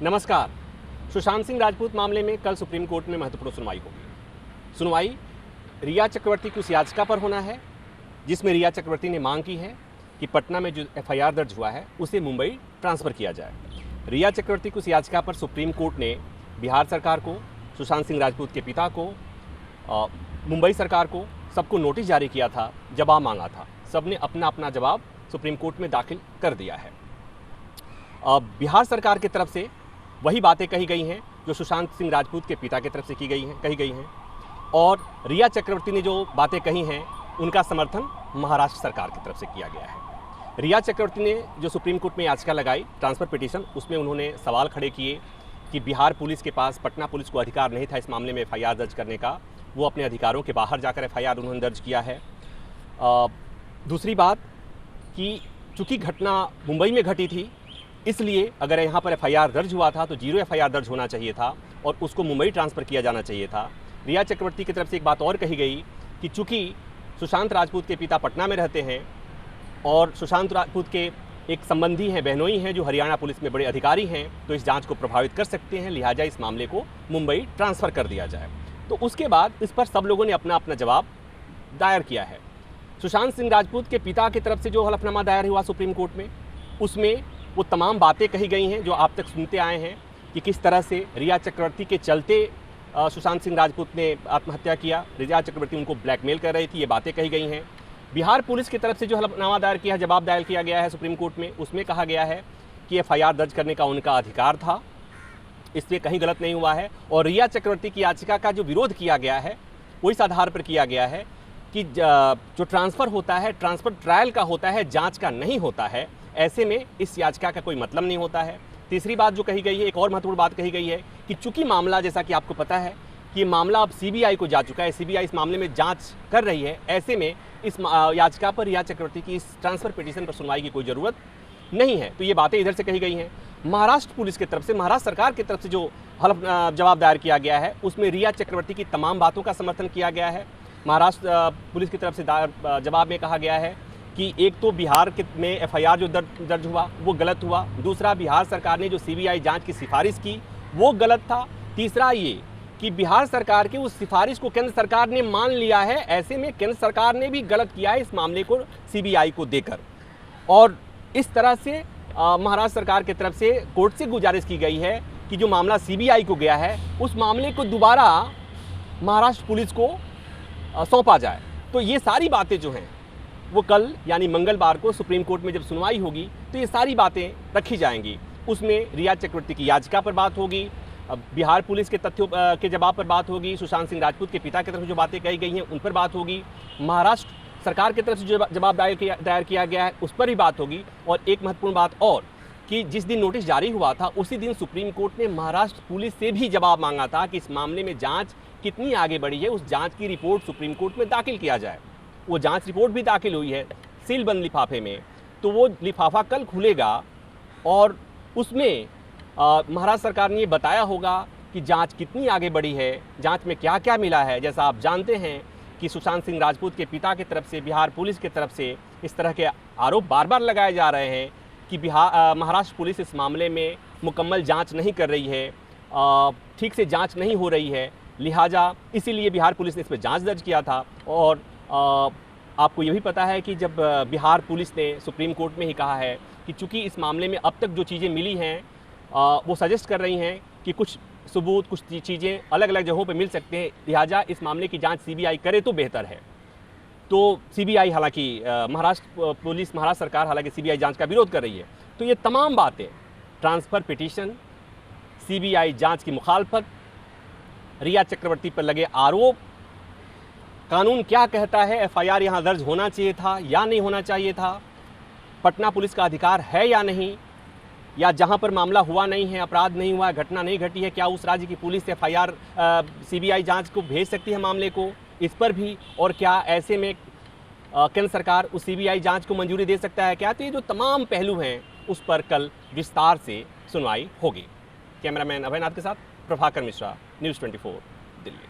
नमस्कार। सुशांत सिंह राजपूत मामले में कल सुप्रीम कोर्ट में महत्वपूर्ण सुनवाई होगी। सुनवाई रिया चक्रवर्ती की उस याचिका पर होना है जिसमें रिया चक्रवर्ती ने मांग की है कि पटना में जो एफआईआर दर्ज हुआ है उसे मुंबई ट्रांसफ़र किया जाए। रिया चक्रवर्ती की उस याचिका पर सुप्रीम कोर्ट ने बिहार सरकार को, सुशांत सिंह राजपूत के पिता को, मुंबई सरकार को, सबको नोटिस जारी किया था, जवाब मांगा था। सबने अपना अपना जवाब सुप्रीम कोर्ट में दाखिल कर दिया है। बिहार सरकार की तरफ से वही बातें कही गई हैं जो सुशांत सिंह राजपूत के पिता की तरफ से कही गई हैं और रिया चक्रवर्ती ने जो बातें कही हैं उनका समर्थन महाराष्ट्र सरकार की तरफ से किया गया है। रिया चक्रवर्ती ने जो सुप्रीम कोर्ट में याचिका लगाई ट्रांसफ़र पिटीशन, उसमें उन्होंने सवाल खड़े किए कि बिहार पुलिस के पास, पटना पुलिस को अधिकार नहीं था इस मामले में एफआईआर दर्ज करने का। वो अपने अधिकारों के बाहर जाकर एफआईआर उन्होंने दर्ज किया है। दूसरी बात कि चूँकि घटना मुंबई में घटी थी, इसलिए अगर यहाँ पर एफआईआर दर्ज हुआ था तो 0 एफआईआर दर्ज होना चाहिए था और उसको मुंबई ट्रांसफ़र किया जाना चाहिए था। रिया चक्रवर्ती की तरफ से एक बात और कही गई कि चूँकि सुशांत राजपूत के पिता पटना में रहते हैं और सुशांत राजपूत के एक संबंधी हैं, बहनोई हैं जो हरियाणा पुलिस में बड़े अधिकारी हैं, तो इस जांच को प्रभावित कर सकते हैं, लिहाजा इस मामले को मुंबई ट्रांसफ़र कर दिया जाए। तो उसके बाद इस पर सब लोगों ने अपना अपना जवाब दायर किया है। सुशांत सिंह राजपूत के पिता की तरफ से जो हलफनामा दायर हुआ सुप्रीम कोर्ट में, उसमें वो तमाम बातें कही गई हैं जो आप तक सुनते आए हैं कि किस तरह से रिया चक्रवर्ती के चलते सुशांत सिंह राजपूत ने आत्महत्या किया। रिया चक्रवर्ती उनको ब्लैकमेल कर रही थी, ये बातें कही गई हैं। बिहार पुलिस की तरफ से जो हलफनामा दायर किया है, जवाब दायर किया गया है सुप्रीम कोर्ट में, उसमें कहा गया है कि एफआईआर दर्ज करने का उनका अधिकार था, इसलिए कहीं गलत नहीं हुआ है। और रिया चक्रवर्ती की याचिका का जो विरोध किया गया है वो इस आधार पर किया गया है कि जो ट्रांसफ़र होता है, ट्रांसफ़र ट्रायल का होता है, जाँच का नहीं होता है। ऐसे में इस याचिका का कोई मतलब नहीं होता है। तीसरी बात जो कही गई है, एक और महत्वपूर्ण बात कही गई है कि चूंकि मामला, जैसा कि आपको पता है कि मामला अब सीबीआई को जा चुका है, सीबीआई इस मामले में जांच कर रही है, ऐसे में इस याचिका पर रिया चक्रवर्ती की इस ट्रांसफ़र पिटीशन पर सुनवाई की कोई ज़रूरत नहीं है। तो ये बातें इधर से कही गई हैं। महाराष्ट्र पुलिस की तरफ से, महाराष्ट्र सरकार की तरफ से जो जवाब दायर किया गया है उसमें रिया चक्रवर्ती की तमाम बातों का समर्थन किया गया है। महाराष्ट्र पुलिस की तरफ से जवाब में कहा गया है कि एक तो बिहार में एफआईआर जो दर्ज हुआ वो गलत हुआ, दूसरा बिहार सरकार ने जो सीबीआई जांच की सिफारिश की वो गलत था, तीसरा ये कि बिहार सरकार की उस सिफारिश को केंद्र सरकार ने मान लिया है, ऐसे में केंद्र सरकार ने भी गलत किया है इस मामले को सीबीआई को देकर। और इस तरह से महाराष्ट्र सरकार की तरफ से कोर्ट से गुजारिश की गई है कि जो मामला सीबीआई को गया है उस मामले को दोबारा महाराष्ट्र पुलिस को सौंपा जाए। तो ये सारी बातें जो हैं वो कल यानी मंगलवार को सुप्रीम कोर्ट में जब सुनवाई होगी तो ये सारी बातें रखी जाएंगी। उसमें रिया चक्रवर्ती की याचिका पर बात होगी, बिहार पुलिस के तथ्यों के जवाब पर बात होगी, सुशांत सिंह राजपूत के पिता की तरफ से जो बातें कही गई हैं उन पर बात होगी, महाराष्ट्र सरकार की तरफ से जो जवाब दायर किया गया है उस पर भी बात होगी। और एक महत्वपूर्ण बात और कि जिस दिन नोटिस जारी हुआ था उसी दिन सुप्रीम कोर्ट ने महाराष्ट्र पुलिस से भी जवाब मांगा था कि इस मामले में जाँच कितनी आगे बढ़ी है, उस जाँच की रिपोर्ट सुप्रीम कोर्ट में दाखिल किया जाए। वो जांच रिपोर्ट भी दाखिल हुई है सीलबंद लिफाफे में, तो वो लिफाफा कल खुलेगा और उसमें महाराष्ट्र सरकार ने ये बताया होगा कि जांच कितनी आगे बढ़ी है, जांच में क्या क्या मिला है। जैसा आप जानते हैं कि सुशांत सिंह राजपूत के पिता की तरफ से, बिहार पुलिस की तरफ से इस तरह के आरोप बार बार लगाए जा रहे हैं कि महाराष्ट्र पुलिस इस मामले में मुकम्मल जाँच नहीं कर रही है, ठीक से जाँच नहीं हो रही है, लिहाजा इसीलिए बिहार पुलिस ने इस पर जाँच दर्ज किया था। और आपको ये भी पता है कि जब बिहार पुलिस ने सुप्रीम कोर्ट में ही कहा है कि चूंकि इस मामले में अब तक जो चीज़ें मिली हैं वो सजेस्ट कर रही हैं कि कुछ सबूत, कुछ चीज़ें अलग अलग जगहों पर मिल सकते हैं, लिहाजा इस मामले की जांच सीबीआई करे तो बेहतर है। तो सीबीआई हालांकि महाराष्ट्र सरकार हालांकि सीबीआई जांच का विरोध कर रही है। तो ये तमाम बातें, ट्रांसफ़र पिटीशन, सीबीआई जाँच की मुखालफत, रिया चक्रवर्ती पर लगे आरोप, कानून क्या कहता है, एफआईआर यहाँ दर्ज होना चाहिए था या नहीं होना चाहिए था, पटना पुलिस का अधिकार है या नहीं, या जहाँ पर मामला हुआ नहीं है, अपराध नहीं हुआ है, घटना नहीं घटी है, क्या उस राज्य की पुलिस एफआईआर सीबीआई जांच को भेज सकती है मामले को, इस पर भी, और क्या ऐसे में केंद्र सरकार उस सीबीआई जांच को मंजूरी दे सकता है क्या। तो ये जो तमाम पहलू हैं उस पर कल विस्तार से सुनवाई होगी। कैमरामैन अभयनाथ के साथ प्रभाकर मिश्रा, न्यूज़ 24 दिल्ली।